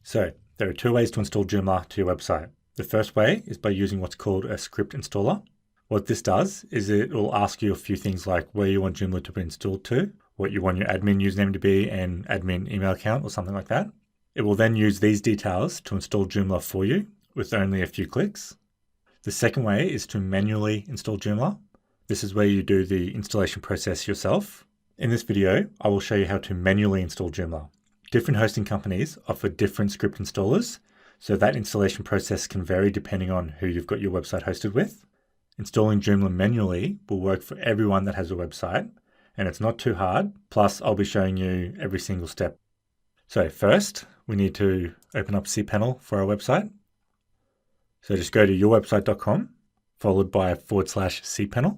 So there are two ways to install Joomla to your website. The first way is by using what's called a script installer. What this does is it will ask you a few things like where you want Joomla to be installed to, what you want your admin username to be and admin email account or something like that. It will then use these details to install Joomla for you with only a few clicks. The second way is to manually install Joomla. This is where you do the installation process yourself. In this video, I will show you how to manually install Joomla. Different hosting companies offer different script installers, so that installation process can vary depending on who you've got your website hosted with. Installing Joomla manually will work for everyone that has a website, and it's not too hard. Plus, I'll be showing you every single step. So first, we need to open up Cpanel for our website. So just go to yourwebsite.com, followed by /cpanel,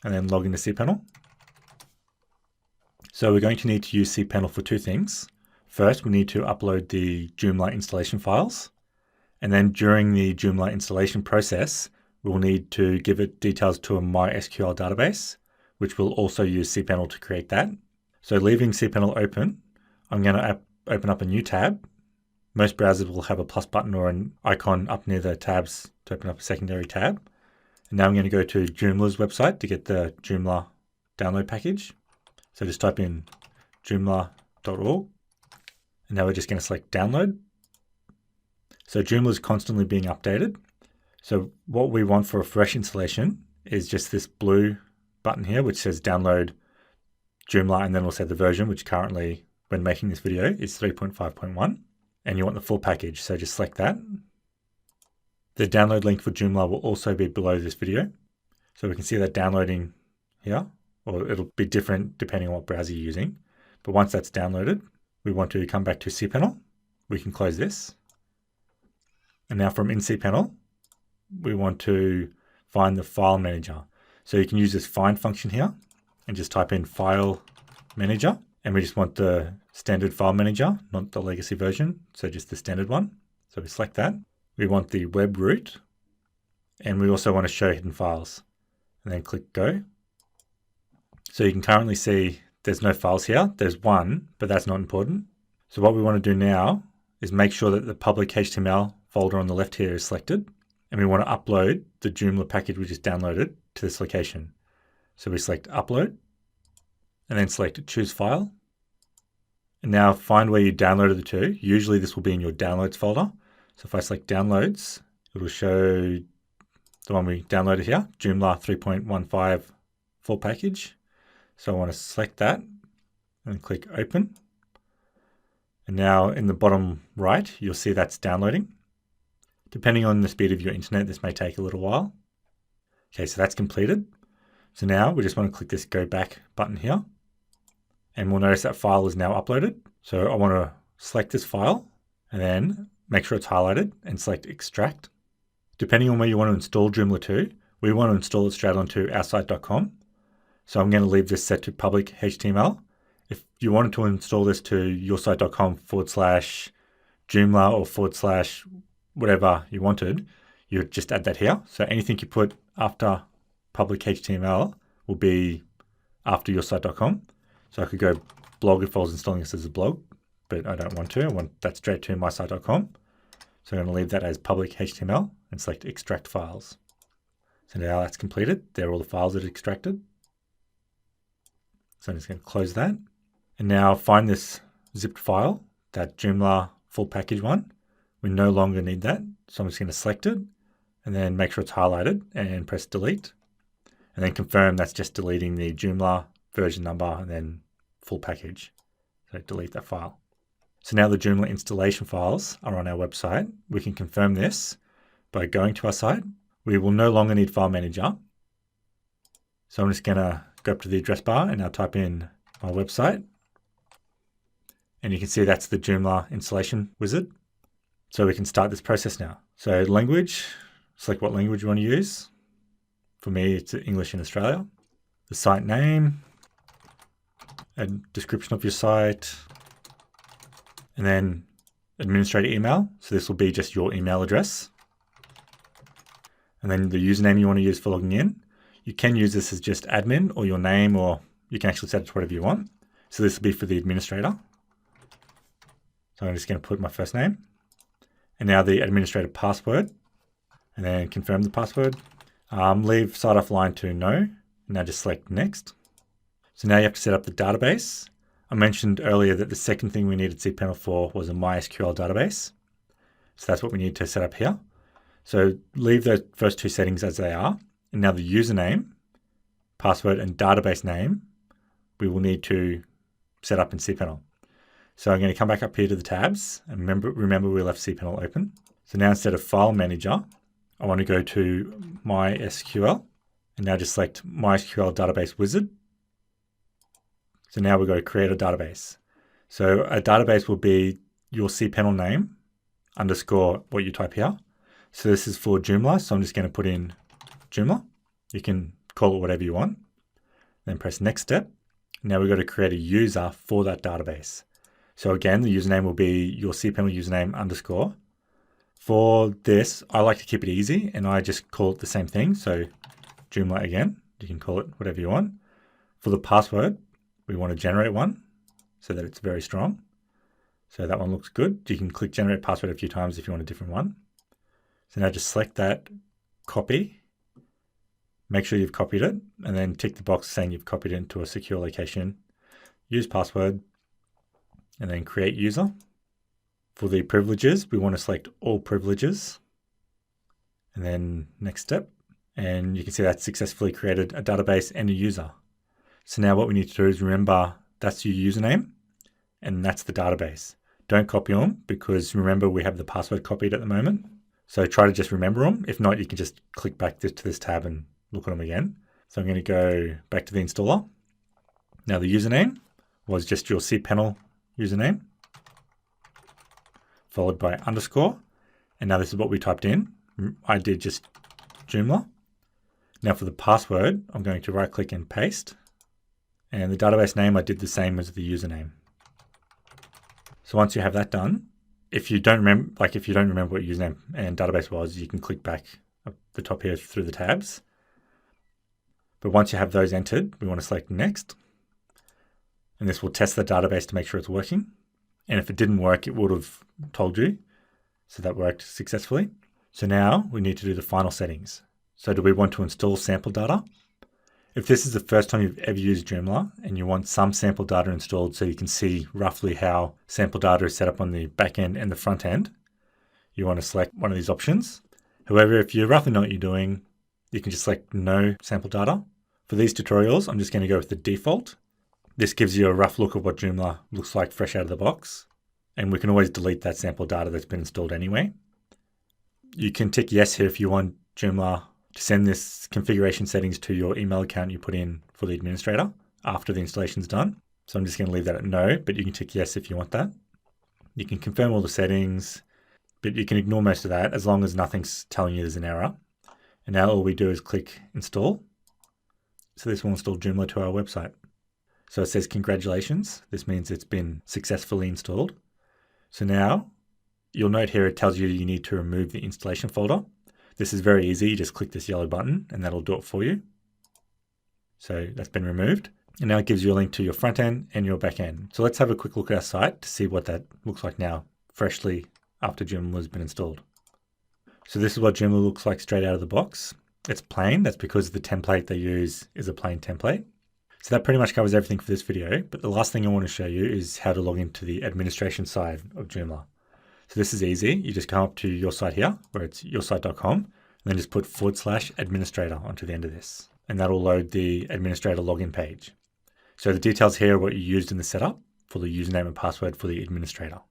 and then log into Cpanel. So we're going to need to use Cpanel for two things. First, we need to upload the Joomla installation files. And then during the Joomla installation process, we'll need to give it details to a MySQL database, which will also use Cpanel to create that. So leaving Cpanel open, I'm going to open up a new tab. Most browsers will have a plus button or an icon up near the tabs to open up a secondary tab. And now I'm going to go to Joomla's website to get the Joomla download package. So just type in joomla.org. And now we're just going to select download. So Joomla is constantly being updated. So what we want for a fresh installation is just this blue button here, which says download Joomla, and then we'll say the version, which currently, when making this video, is 3.5.1. And you want the full package, so just select that. The download link for Joomla will also be below this video. So we can see that downloading here, or it'll be different depending on what browser you're using. But once that's downloaded, we want to come back to Cpanel. We can close this. And now from in Cpanel, we want to find the file manager. So you can use this find function here and just type in file manager. And we just want the standard file manager, not the legacy version. So just the standard one. So we select that. We want the web root. And we also want to show hidden files. And then click go. So you can currently see there's no files here. There's one, but that's not important. So what we want to do now is make sure that the public HTML folder on the left here is selected. And we want to upload the Joomla package we just downloaded to this location. So we select upload and then select choose file. And now find where you downloaded the two. Usually this will be in your downloads folder. So if I select downloads, it will show the one we downloaded here, Joomla 3.15 full package. So I want to select that and click open. And now in the bottom right, you'll see that's downloading. Depending on the speed of your internet, this may take a little while. Okay, so that's completed. So now we just want to click this go back button here. And we'll notice that file is now uploaded. So I want to select this file and then make sure it's highlighted and select extract. Depending on where you want to install Joomla to, we want to install it straight onto oursite.com. So I'm going to leave this set to public HTML. If you wanted to install this to yoursite.com /Joomla or / whatever you wanted, you would just add that here. So anything you put after public HTML will be after yoursite.com. So I could go blog if I was installing this as a blog, but I don't want to. I want that straight to mysite.com. So I'm going to leave that as public HTML and select extract files. So now that's completed. There are all the files that are extracted. So I'm just going to close that. And now find this zipped file, that Joomla full package one. We no longer need that. So I'm just going to select it and then make sure it's highlighted and press delete. And then confirm that's just deleting the Joomla version number and then full package. So delete that file. So now the Joomla installation files are on our website. We can confirm this by going to our site. We will no longer need file manager. So I'm just going to go up to the address bar and I'll type in my website. And you can see that's the Joomla installation wizard. So we can start this process now. So language, select what language you want to use. For me, it's English in Australia. The site name, a description of your site, and then administrator email. So this will be just your email address. And then the username you want to use for logging in. You can use this as just admin or your name, or you can actually set it to whatever you want. So this will be for the administrator. So I'm just going to put my first name and now the administrator password and then confirm the password. Leave start offline to no. And now just select next. So now you have to set up the database. I mentioned earlier that the second thing we needed Cpanel for was a MySQL database. So that's what we need to set up here. So leave those first two settings as they are. And now the username, password, and database name, we will need to set up in Cpanel. So I'm going to come back up here to the tabs and remember we left Cpanel open. So now instead of File Manager, I want to go to MySQL and now just select MySQL Database Wizard. So now we've got to create a database. So a database will be your Cpanel name underscore what you type here. So this is for Joomla. So I'm just going to put in Joomla. You can call it whatever you want. Then press next step. Now we've got to create a user for that database. So again, the username will be your Cpanel username underscore. For this, I like to keep it easy and I just call it the same thing. So Joomla again, you can call it whatever you want. For the password, we want to generate one so that it's very strong. So that one looks good. You can click generate password a few times if you want a different one. So now just select that, copy, make sure you've copied it, and then tick the box saying you've copied it into a secure location. Use password, and then create user. For the privileges, we want to select all privileges, and then next step. And you can see that successfully created a database and a user. So now what we need to do is remember that's your username, and that's the database. Don't copy them because remember we have the password copied at the moment. So try to just remember them. If not, you can just click back to this tab and look at them again. So I'm going to go back to the installer. Now the username was just your Cpanel username, followed by underscore. And now this is what we typed in. I did just Joomla. Now for the password, I'm going to right click and paste. And the database name, I did the same as the username. So once you have that done, if you don't remember what username and database was, you can click back up the top here through the tabs. But once you have those entered, we want to select next. And this will test the database to make sure it's working. And if it didn't work, it would have told you. So that worked successfully. So now we need to do the final settings. So do we want to install sample data? If this is the first time you've ever used Joomla and you want some sample data installed so you can see roughly how sample data is set up on the back end and the front end, you want to select one of these options. However, if you roughly know what you're doing, you can just select no sample data. For these tutorials, I'm just going to go with the default. This gives you a rough look of what Joomla looks like fresh out of the box. And we can always delete that sample data that's been installed anyway. You can tick yes here if you want Joomla to send this configuration settings to your email account you put in for the administrator after the installation is done. So I'm just going to leave that at no, but you can tick yes if you want that. You can confirm all the settings, but you can ignore most of that as long as nothing's telling you there's an error. And now all we do is click install. So this will install Joomla to our website. So it says congratulations. This means it's been successfully installed. So now you'll note here it tells you you need to remove the installation folder. This is very easy. You just click this yellow button and that'll do it for you. So that's been removed. And now it gives you a link to your front end and your back end. So let's have a quick look at our site to see what that looks like now, freshly after Joomla has been installed. So this is what Joomla looks like straight out of the box. It's plain. That's because the template they use is a plain template. So that pretty much covers everything for this video. But the last thing I want to show you is how to log into the administration side of Joomla. So this is easy. You just come up to your site here, where it's yoursite.com, and then just put /administrator onto the end of this. And that'll load the administrator login page. So the details here are what you used in the setup for the username and password for the administrator.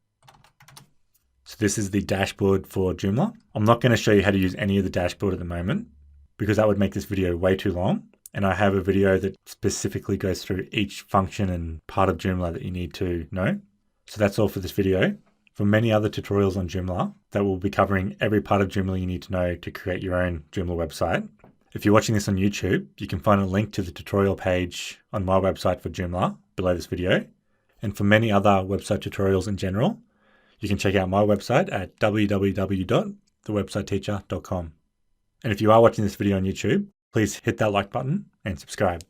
So this is the dashboard for Joomla. I'm not going to show you how to use any of the dashboard at the moment because that would make this video way too long. And I have a video that specifically goes through each function and part of Joomla that you need to know. So that's all for this video. For many other tutorials on Joomla that will be covering every part of Joomla you need to know to create your own Joomla website. If you're watching this on YouTube, you can find a link to the tutorial page on my website for Joomla below this video. And for many other website tutorials in general, you can check out my website at www.thewebsiteteacher.com. And if you are watching this video on YouTube, please hit that like button and subscribe.